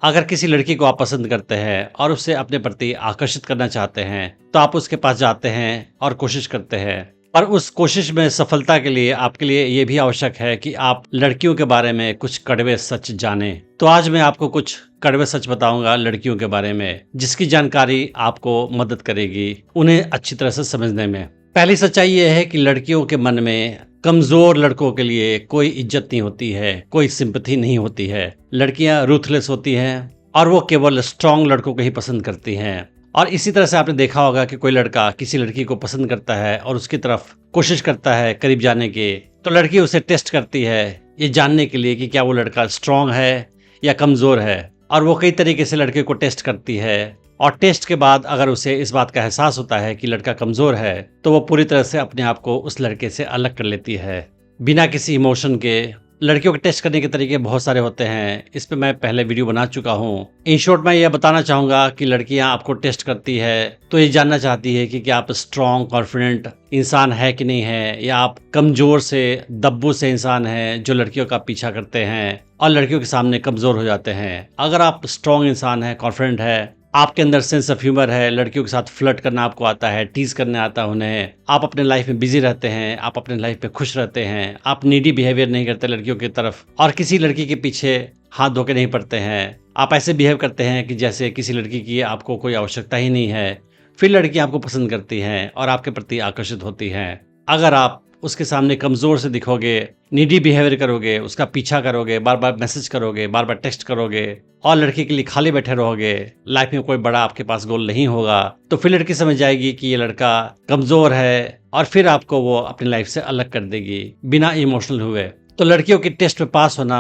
अगर किसी लड़की को आप पसंद करते हैं और उससे अपने प्रति आकर्षित करना चाहते हैं तो आप उसके पास जाते हैं और कोशिश करते हैं। पर उस कोशिश में सफलता के लिए आपके लिए ये भी आवश्यक है कि आप लड़कियों के बारे में कुछ कड़वे सच जानें। तो आज मैं आपको कुछ कड़वे सच बताऊंगा लड़कियों के बारे में, जिसकी जानकारी आपको मदद करेगी उन्हें अच्छी तरह से समझने में। पहली सच्चाई ये है कि लड़कियों के मन में कमजोर लड़कों के लिए कोई इज्जत नहीं होती है, कोई सिंपैथी नहीं होती है। लड़कियां रूथलेस होती हैं और वो केवल स्ट्रांग लड़कों को ही पसंद करती हैं। और इसी तरह से आपने देखा होगा कि कोई लड़का किसी लड़की को पसंद करता है और उसकी तरफ कोशिश करता है करीब जाने की, तो लड़की उसे टेस्ट करती है ये जानने के लिए कि क्या वो लड़का स्ट्रांग है या कमजोर है। और वो कई तरीके से लड़के को टेस्ट करती है और टेस्ट के बाद अगर उसे इस बात का एहसास होता है कि लड़का कमजोर है तो वो पूरी तरह से अपने आप को उस लड़के से अलग कर लेती है बिना किसी इमोशन के। लड़कियों के टेस्ट करने के तरीके बहुत सारे होते हैं, इस पे मैं पहले वीडियो बना चुका हूँ। इन शॉर्ट मैं यह बताना चाहूंगा कि लड़कियां आपको टेस्ट करती है तो ये जानना चाहती है कि क्या आप स्ट्रांग कॉन्फिडेंट इंसान है कि नहीं है, या आप कमजोर से दब्बू से इंसान हैं जो लड़कियों का पीछा करते हैं और लड़कियों के सामने कमजोर हो जाते हैं। अगर आप स्ट्रांग इंसान है, कॉन्फिडेंट है, आपके अंदर सेंस ऑफ ह्यूमर है, लड़कियों के साथ फ्लर्ट करना आपको आता है, टीज करने आता है उन्हें, आप अपने लाइफ में बिजी रहते हैं, आप अपने लाइफ में खुश रहते हैं, आप नीडी बिहेवियर नहीं करते लड़कियों की तरफ और किसी लड़की के पीछे हाथ धो के नहीं पड़ते हैं, आप ऐसे बिहेव करते हैं कि जैसे किसी लड़की की आपको कोई आवश्यकता ही नहीं है, फिर लड़की आपको पसंद करती हैं और आपके प्रति आकर्षित होती हैं। अगर आप उसके सामने कमजोर से दिखोगे, नीडी बिहेवियर करोगे, उसका पीछा करोगे, बार बार मैसेज करोगे, बार बार टेक्स्ट करोगे और लड़की के लिए खाली बैठे रहोगे, लाइफ में कोई बड़ा आपके पास गोल नहीं होगा, तो फिर लड़की समझ जाएगी कि ये लड़का कमजोर है और फिर आपको वो अपनी लाइफ से अलग कर देगी बिना इमोशनल हुए। तो लड़कियों के टेस्ट में पास होना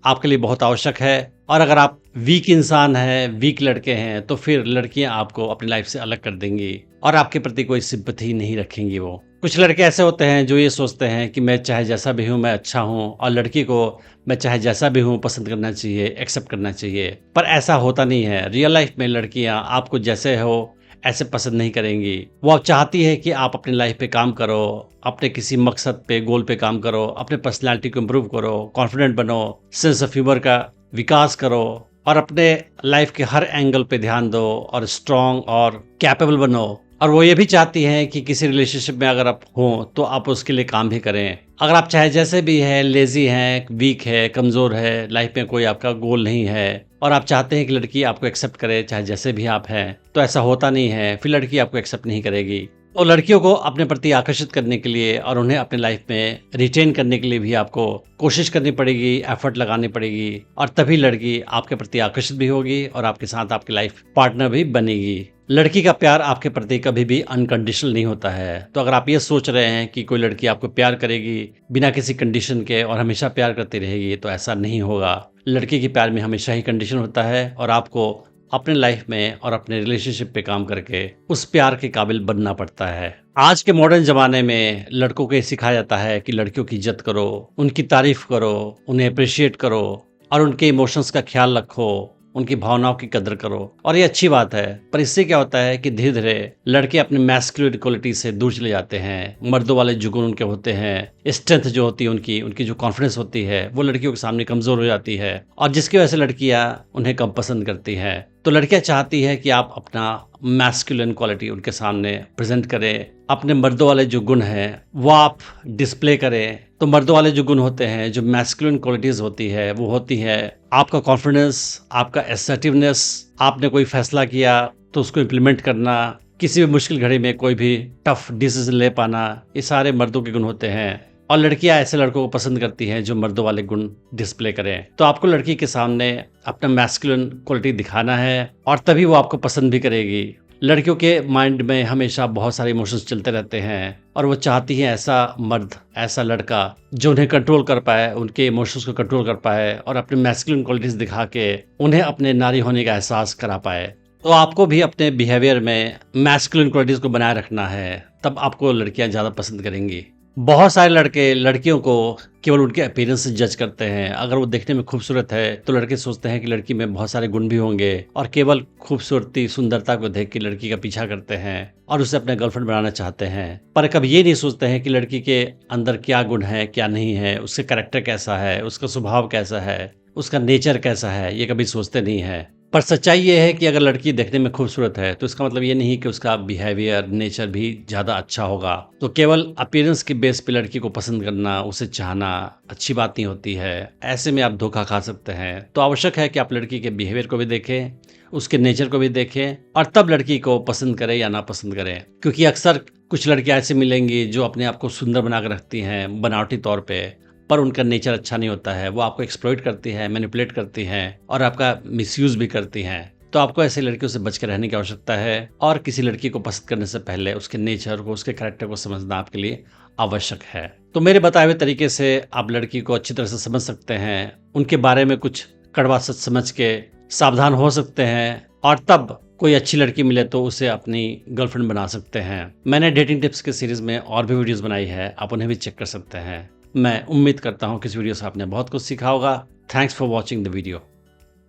आपके लिए बहुत आवश्यक है। और अगर आप वीक इंसान हैं, वीक लड़के हैं, तो फिर लड़कियां आपको अपनी लाइफ से अलग कर देंगी और आपके प्रति कोई सिंपैथी नहीं रखेंगी। वो कुछ लड़के ऐसे होते हैं जो ये सोचते हैं कि मैं चाहे जैसा भी हूँ मैं अच्छा हूँ और लड़की को मैं चाहे जैसा भी हूँ पसंद करना चाहिए, एक्सेप्ट करना चाहिए। पर ऐसा होता नहीं है। रियल लाइफ में लड़कियां आपको जैसे हो ऐसे पसंद नहीं करेंगी। वो अब चाहती है कि आप अपनी लाइफ पे काम करो, अपने किसी मकसद पे, गोल पे काम करो, अपने पर्सनालिटी को इम्प्रूव करो, कॉन्फिडेंट बनो, सेंस ऑफ ह्यूमर का विकास करो और अपने लाइफ के हर एंगल पे ध्यान दो और स्ट्रांग और कैपेबल बनो। और वो ये भी चाहती हैं कि किसी रिलेशनशिप में अगर आप हो तो आप उसके लिए काम भी करें। अगर आप चाहे जैसे भी हैं, लेजी हैं, वीक है, कमज़ोर है, लाइफ में कोई आपका गोल नहीं है और आप चाहते हैं कि लड़की आपको एक्सेप्ट करे चाहे जैसे भी आप हैं, तो ऐसा होता नहीं है। फिर लड़की आपको एक्सेप्ट नहीं करेगी। तो लड़कियों को अपने प्रति आकर्षित करने के लिए और उन्हें अपने लाइफ में रिटेन करने के लिए भी आपको कोशिश करनी पड़ेगी, एफर्ट लगानी पड़ेगी और तभी लड़की आपके प्रति आकर्षित भी होगी और आपके साथ आपकी लाइफ पार्टनर भी बनेगी। लड़की का प्यार आपके प्रति कभी भी अनकंडीशनल नहीं होता है। तो अगर आप ये सोच रहे हैं कि कोई लड़की आपको प्यार करेगी बिना किसी कंडीशन के और हमेशा प्यार करती रहेगी, तो ऐसा नहीं होगा। लड़की के प्यार में हमेशा ही कंडीशन होता है और आपको अपने लाइफ में और अपने रिलेशनशिप पे काम करके उस प्यार के काबिल बनना पड़ता है। आज के मॉडर्न जमाने में लड़कों को ये सिखाया जाता है कि लड़कियों की इज्जत करो, उनकी तारीफ करो, उन्हें अप्रिशिएट करो और उनके इमोशंस का ख्याल रखो, उनकी भावनाओं की कदर करो। और ये अच्छी बात है, पर इससे क्या होता है कि धीरे धीरे लड़के अपने मैस्कुलिन क्वालिटी से दूर चले जाते हैं। मर्दों वाले जो गुण उनके होते हैं, स्ट्रेंथ जो होती है उनकी जो कॉन्फिडेंस होती है, वो लड़कियों के सामने कमजोर हो जाती है और जिसकी वजह से लड़कियां उन्हें कम पसंद करती हैं। तो लड़कियां चाहती है कि आप अपना मैस्कुलिन क्वालिटी उनके सामने प्रेजेंट करें, अपने मर्दों वाले जो गुण हैं वो आप डिस्प्ले करें। तो मर्दों वाले जो गुण होते हैं, जो मैस्कुलिन क्वालिटीज होती है, वो होती है आपका कॉन्फिडेंस, आपका असर्टिवनेस, आपने कोई फैसला किया तो उसको इम्प्लीमेंट करना, किसी भी मुश्किल घड़ी में कोई भी टफ डिसीजन ले पाना, ये सारे मर्दों के गुण होते हैं। और लड़कियां ऐसे लड़कों को पसंद करती हैं जो मर्दों वाले गुण डिस्प्ले करें। तो आपको लड़की के सामने अपना मैस्कुलिन क्वालिटी दिखाना है और तभी वो आपको पसंद भी करेगी। लड़कियों के माइंड में हमेशा बहुत सारे इमोशंस चलते रहते हैं और वो चाहती हैं ऐसा मर्द, ऐसा लड़का जो उन्हें कंट्रोल कर पाए, उनके इमोशंस को कंट्रोल कर पाए और अपने मैस्कुलिन क्वालिटीज दिखा के उन्हें अपने नारी होने का एहसास करा पाए। तो आपको भी अपने बिहेवियर में मैस्कुलिन क्वालिटीज को बनाए रखना है, तब आपको लड़कियां ज़्यादा पसंद करेंगी। बहुत सारे लड़के लड़कियों को केवल उनके अपीयरेंस से जज करते हैं। अगर वो देखने में खूबसूरत है तो लड़के सोचते हैं कि लड़की में बहुत सारे गुण भी होंगे और केवल खूबसूरती, सुंदरता को देख के लड़की का पीछा करते हैं और उसे अपने गर्लफ्रेंड बनाना चाहते हैं। पर कभी ये नहीं सोचते हैं कि लड़की के अंदर क्या गुण है, क्या नहीं है, उसके कैरेक्टर कैसा है, उसका स्वभाव कैसा है, उसका नेचर कैसा है, ये कभी सोचते नहीं है। पर सच्चाई ये है कि अगर लड़की देखने में खूबसूरत है तो इसका मतलब ये नहीं कि उसका बिहेवियर, नेचर भी ज़्यादा अच्छा होगा। तो केवल अपीयरेंस की बेस पे लड़की को पसंद करना, उसे चाहना अच्छी बात नहीं होती है। ऐसे में आप धोखा खा सकते हैं। तो आवश्यक है कि आप लड़की के बिहेवियर को भी देखें, उसके नेचर को भी देखें और तब लड़की को पसंद करें या ना पसंद करें। क्योंकि अक्सर कुछ लड़कियां ऐसी मिलेंगी जो अपने आप को सुंदर बना कर रखती हैं बनावटी तौर पे, पर उनका नेचर अच्छा नहीं होता है। वो आपको एक्सप्लॉइट करती हैं, मैनिपुलेट करती हैं और आपका मिसयूज भी करती हैं। तो आपको ऐसी लड़कियों से बच के रहने की आवश्यकता है और किसी लड़की को पसंद करने से पहले उसके नेचर को, उसके कैरेक्टर को समझना आपके लिए आवश्यक है। तो मेरे बताए हुए तरीके से आप लड़की को अच्छी तरह से समझ सकते हैं, उनके बारे में कुछ कड़वा सच समझ के सावधान हो सकते हैं और तब कोई अच्छी लड़की मिले तो उसे अपनी गर्लफ्रेंड बना सकते हैं। मैंने डेटिंग टिप्स के सीरीज में और भी वीडियोस बनाई है, आप उन्हें भी चेक कर सकते हैं। मैं उम्मीद करता हूँ कि इस वीडियो से आपने बहुत कुछ सीखा होगा। Thanks for watching the video.